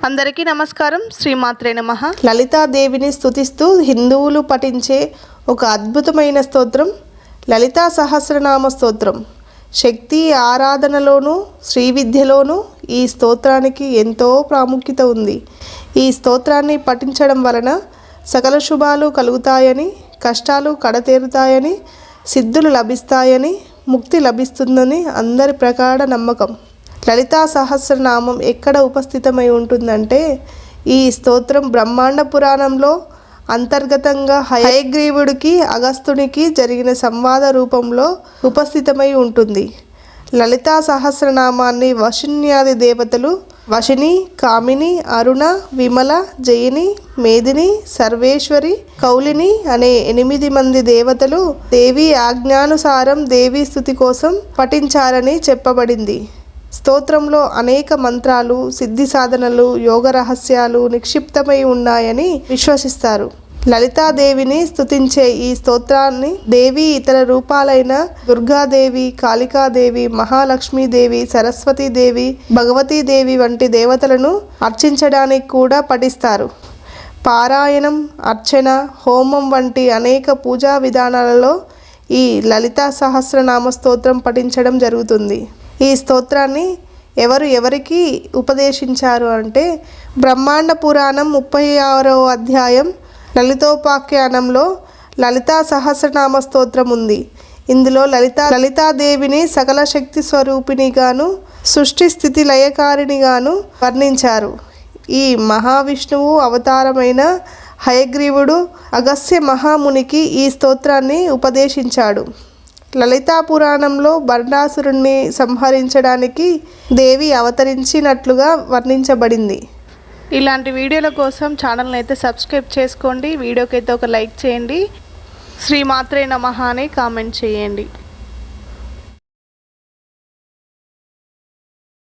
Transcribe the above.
అందరికీ నమస్కారం. శ్రీమాత్రే నమః. లలితాదేవిని స్తుతిస్తూ హిందువులు పఠించే ఒక అద్భుతమైన స్తోత్రం లలితా సహస్రనామ స్తోత్రం. శక్తి ఆరాధనలోనూ శ్రీ విద్యలోనూ ఈ స్తోత్రానికి ఎంతో ప్రాముఖ్యత ఉంది. ఈ స్తోత్రాన్ని పఠించడం వలన సకల శుభాలు కలుగుతాయని, కష్టాలు కడతేరుతాయని, సిద్ధులు లభిస్తాయని, ముక్తి లభిస్తుందని అందరి ప్రగాఢ నమ్మకం. లలితా సహస్రనామం ఎక్కడ ఉపస్థితమై ఉంటుందంటే ఈ స్తోత్రం బ్రహ్మాండ పురాణంలో అంతర్గతంగా హయగ్రీవుడికి అగస్త్యునికి జరిగిన సంవాద రూపంలో ఉపస్థితమై ఉంటుంది. లలితా సహస్రనామాన్ని వశిన్యాది దేవతలు వశిని, కామిని, అరుణ, విమల, జయిని, మేదిని, సర్వేశ్వరి, కౌలిని అనే 8 మంది దేవతలు దేవి ఆజ్ఞానుసారం దేవీ స్తుతి కోసం పఠించారని చెప్పబడింది. స్తోత్రంలో అనేక మంత్రాలు, సిద్ధి సాధనలు, యోగ రహస్యాలు నిక్షిప్తమై ఉన్నాయని విశ్వసిస్తారు. లలితాదేవిని స్తుతించే ఈ స్తోత్రాన్ని దేవి ఇతర రూపాలైన దుర్గాదేవి, కాళికాదేవి, మహాలక్ష్మీదేవి, సరస్వతీదేవి, భగవతీదేవి వంటి దేవతలను అర్చించడానికి కూడా పఠిస్తారు. పారాయణం, అర్చన, హోమం వంటి అనేక పూజా విధానాలలో ఈ లలితా సహస్రనామ స్తోత్రం పఠించడం జరుగుతుంది. ఈ స్తోత్రాన్ని ఎవరికి ఉపదేశించారు అంటే బ్రహ్మాండ పురాణం 36వ అధ్యాయం లలితోపాఖ్యానంలో లలితా సహస్రనామ స్తోత్రం ఉంది. ఇందులో లలితాదేవిని సకల శక్తి స్వరూపిణిగాను, సృష్టి స్థితి లయకారిణిగాను వర్ణించారు. ఈ మహావిష్ణువు అవతారమైన హయగ్రీవుడు అగస్త్య మహామునికి ఈ స్తోత్రాన్ని ఉపదేశించాడు. లలితా పురాణంలో బండాసురుణ్ణి సంహరించడానికి దేవి అవతరించినట్లుగా వర్ణించబడింది. ఇలాంటి వీడియోల కోసం ఛానల్ని అయితే సబ్స్క్రైబ్ చేసుకోండి. వీడియోకి అయితే ఒక లైక్ చేయండి. శ్రీమాత్రే నమః అని కామెంట్ చేయండి.